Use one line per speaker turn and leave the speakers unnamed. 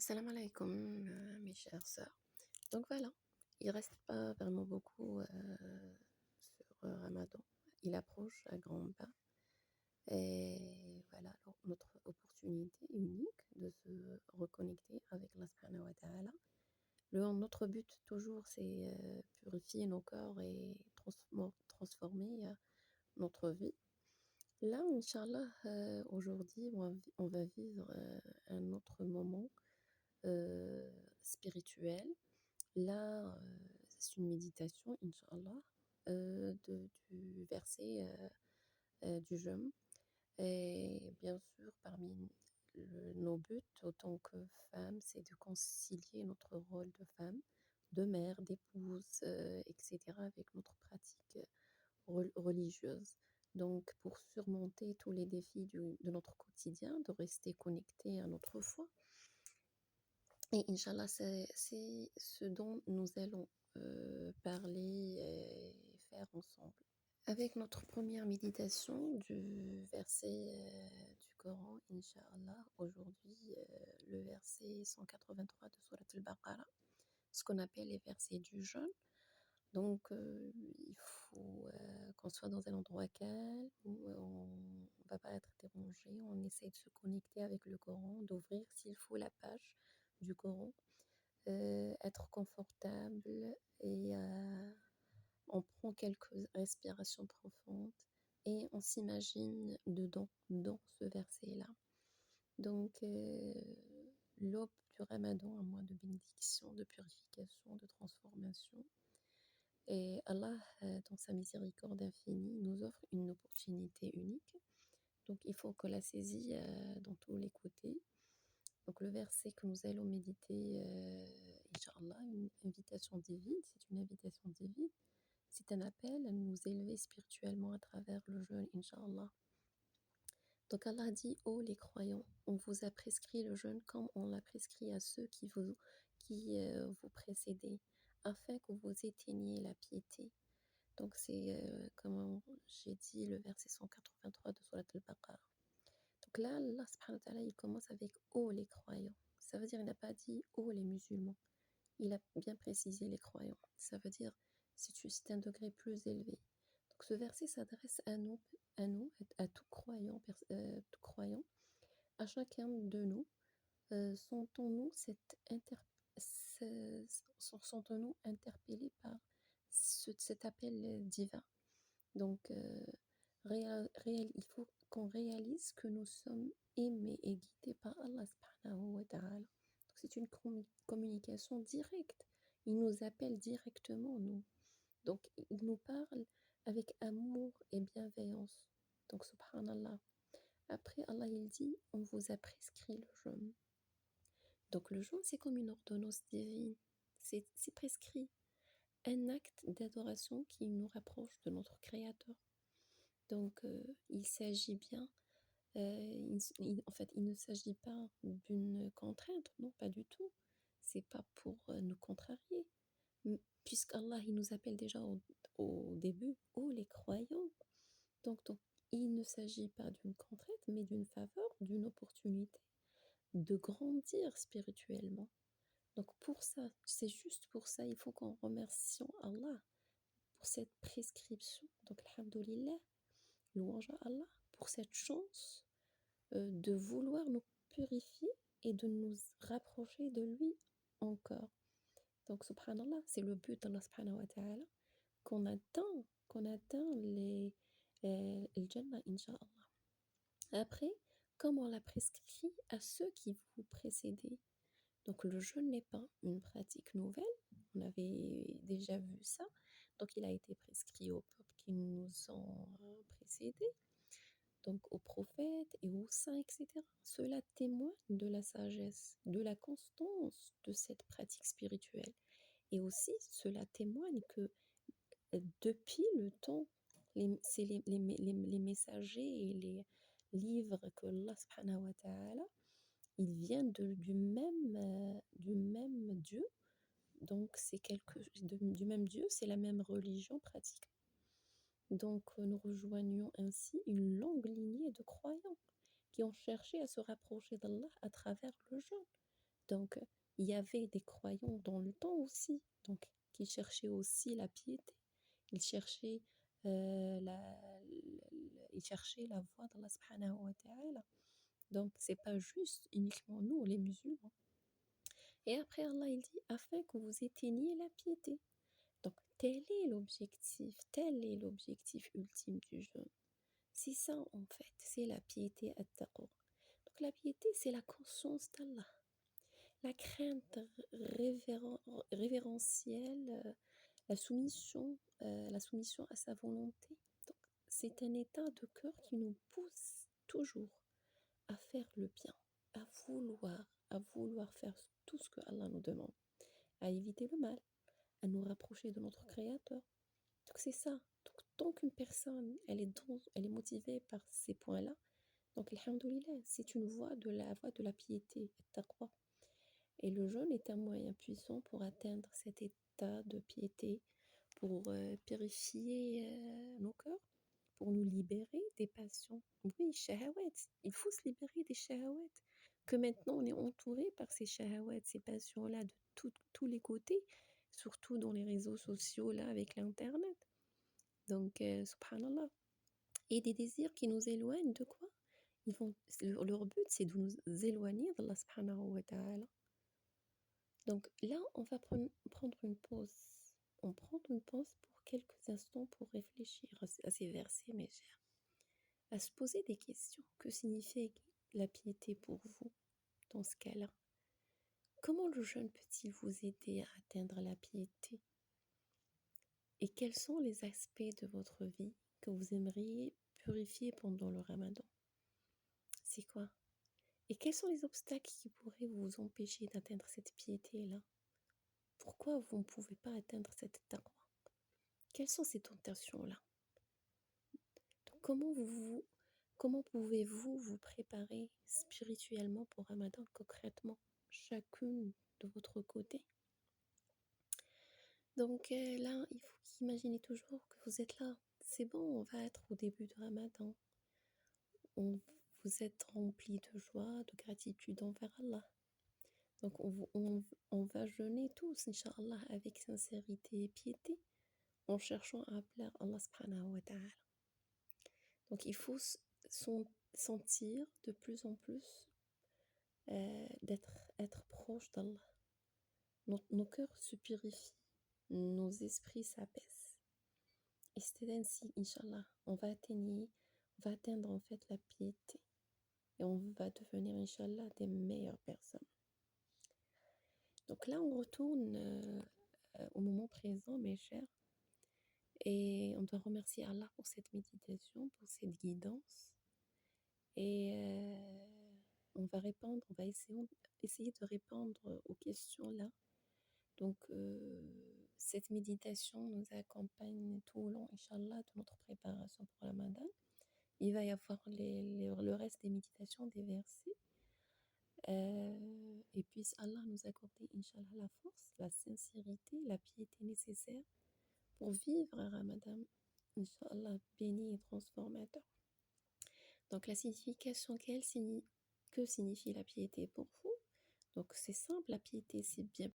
Salam alaikum, mes chères sœurs. Donc voilà, il reste pas vraiment beaucoup sur Ramadan. Il approche à grands pas. Et voilà, alors, notre opportunité unique de se reconnecter avec Allah subhanahu wa ta'ala. Notre but toujours, c'est purifier nos corps et transformer notre vie. Là, Inch'Allah, aujourd'hui, on va vivre un autre moment spirituel. Là, c'est une méditation, Inch'Allah, du verset du jeûne. Et bien sûr, parmi nos buts, autant que femme, c'est de concilier notre rôle de femme, de mère, d'épouse, etc., avec notre pratique religieuse. Donc, pour surmonter tous les défis de notre quotidien, de rester connecté à notre foi. Et Inch'Allah, c'est ce dont nous allons parler et faire ensemble. Avec notre première méditation du verset du Coran, Inch'Allah, aujourd'hui, le verset 183 de Surat al-Baqarah, ce qu'on appelle les versets du jeûne. Donc, il faut qu'on soit dans un endroit calme où on ne va pas être dérangé. On essaie de se connecter avec le Coran, d'ouvrir s'il faut la page du Coran, être confortable et on prend quelques respirations profondes et on s'imagine dedans, dans ce verset-là. Donc, l'aube du Ramadan, un mois de bénédiction, de purification, de transformation. Et Allah, dans sa miséricorde infinie, nous offre une opportunité unique. Donc, il faut qu'on la saisit dans tous les côtés. Donc, le verset que nous allons méditer, Inch'Allah, une invitation divine, c'est une invitation divine. C'est un appel à nous élever spirituellement à travers le jeûne, Inch'Allah. Donc, Allah dit: ô les croyants, on vous a prescrit le jeûne comme on l'a prescrit à ceux qui vous précédaient, afin que vous éteigniez la piété. Donc, c'est, comme j'ai dit, le verset 183 de Surat al-Baqarah. Donc là, Allah subhanahu wa ta'ala, il commence avec ô les croyants. Ça veut dire, il n'a pas dit ô les musulmans. Il a bien précisé les croyants. Ça veut dire, c'est un degré plus élevé. Donc ce verset s'adresse à tout croyant, tout croyant, à chacun de nous. Sentons-nous sentons-nous interpellés par cet appel divin. Donc, il faut qu'on réalise que nous sommes aimés et guidés par Allah subhanahu wa ta'ala. Donc, c'est une communication directe. Il nous appelle directement, nous. Donc, il nous parle avec amour et bienveillance. Donc, subhanallah. Après, Allah, il dit, on vous a prescrit le jeûne. Donc, le jeûne, c'est comme une ordonnance divine. C'est prescrit. Un acte d'adoration qui nous rapproche de notre Créateur. Donc, il s'agit bien, en fait, il ne s'agit pas d'une contrainte, non, pas du tout. C'est pas pour nous contrarier, puisqu'Allah, il nous appelle déjà au début, ô les croyants. Donc, il ne s'agit pas d'une contrainte, mais d'une faveur, d'une opportunité de grandir spirituellement. Donc, pour ça, c'est juste pour ça, il faut qu'on remercie Allah pour cette prescription. Donc, alhamdoulilah. Louange à Allah pour cette chance de vouloir nous purifier et de nous rapprocher de lui encore. Donc, subhanallah, c'est le but d'Allah subhanahu wa ta'ala qu'on atteint le Jannah, Inch'Allah. Après, comme on l'a prescrit à ceux qui vous précédaient. Donc, le jeûne n'est pas une pratique nouvelle. On avait déjà vu ça. Donc, il a été prescrit aux peuples qui nous ont précédés, donc aux prophètes et aux saints, etc. Cela témoigne de la sagesse, de la constance de cette pratique spirituelle. Et aussi, cela témoigne que depuis le temps, c'est les messagers et les livres que Allah subhanahu wa ta'ala, ils viennent du même Dieu. Donc, du même Dieu, c'est la même religion pratique. Donc, nous rejoignons ainsi une longue lignée de croyants qui ont cherché à se rapprocher d'Allah à travers le jeûne. Donc, il y avait des croyants dans le temps aussi, donc qui cherchaient aussi la piété. Ils cherchaient, ils cherchaient la voie d'Allah subhanahu wa ta'ala. Donc, c'est pas juste uniquement nous, les musulmans. Et après, Allah, il dit, afin que vous éteigniez la piété. Donc, tel est l'objectif ultime du jeûne. C'est ça, en fait, c'est la piété at-taqwa. Donc, la piété, c'est la conscience d'Allah, la crainte révérentielle, la soumission à sa volonté. Donc, c'est un état de cœur qui nous pousse toujours à faire le bien, à vouloir faire tout ce que Allah nous demande, à éviter le mal, à nous rapprocher de notre Créateur. Donc c'est ça. Donc tant qu'une personne, elle est motivée par ces points-là, donc alhamdoulilah, c'est une voie de la piété, taqwa. Et le jeûne est un moyen puissant pour atteindre cet état de piété, pour purifier nos cœurs, pour nous libérer des passions. Oui, shahawat, il faut se libérer des shahawat. Que maintenant on est entouré par ces shahawat, ces passions-là de tous les côtés, surtout dans les réseaux sociaux, là, avec l'Internet. Donc, subhanallah. Et des désirs qui nous éloignent de quoi? Leur but, c'est de nous éloigner d'Allah subhanahu wa ta'ala. Donc là, on va prendre une pause. On prend une pause pour quelques instants pour réfléchir à ces versets, mes chers. À se poser des questions. Que signifie la piété pour vous dans ce cas-là? Comment le jeûne peut-il vous aider à atteindre la piété? Et quels sont les aspects de votre vie que vous aimeriez purifier pendant le ramadan? C'est quoi? Et quels sont les obstacles qui pourraient vous empêcher d'atteindre cette piété-là? Pourquoi vous ne pouvez pas atteindre cette taqwa? Quelles sont ces tentations-là? Donc, comment pouvez-vous vous préparer spirituellement pour Ramadan concrètement, chacune de votre côté? Donc là, il faut imaginer toujours que vous êtes là. C'est bon, on va être au début de Ramadan. Vous êtes rempli de joie, de gratitude envers Allah. Donc on va jeûner tous, Inch'Allah, avec sincérité et piété, en cherchant à plaire à Allah subhanahu wa ta'ala. Donc il faut sentir de plus en plus être proche d'Allah. Nos cœurs se purifient, nos esprits s'apaisent. Et c'est ainsi, Inch'Allah, on va atteindre en fait la piété. Et on va devenir, Inch'Allah, des meilleures personnes. Donc là, on retourne au moment présent, mes chers. Et on doit remercier Allah pour cette méditation, pour cette guidance. Et on va essayer de répondre aux questions là. Donc, cette méditation nous accompagne tout au long, Inch'Allah, de notre préparation pour le Ramadan. Il va y avoir le reste des méditations, des versets. Et puisse Allah nous accorder, Inch'Allah, la force, la sincérité, la piété nécessaire pour vivre un Ramadan, Inch'Allah, béni et transformateur. Donc la signification que signifie la piété pour vous? Donc c'est simple, la piété c'est bien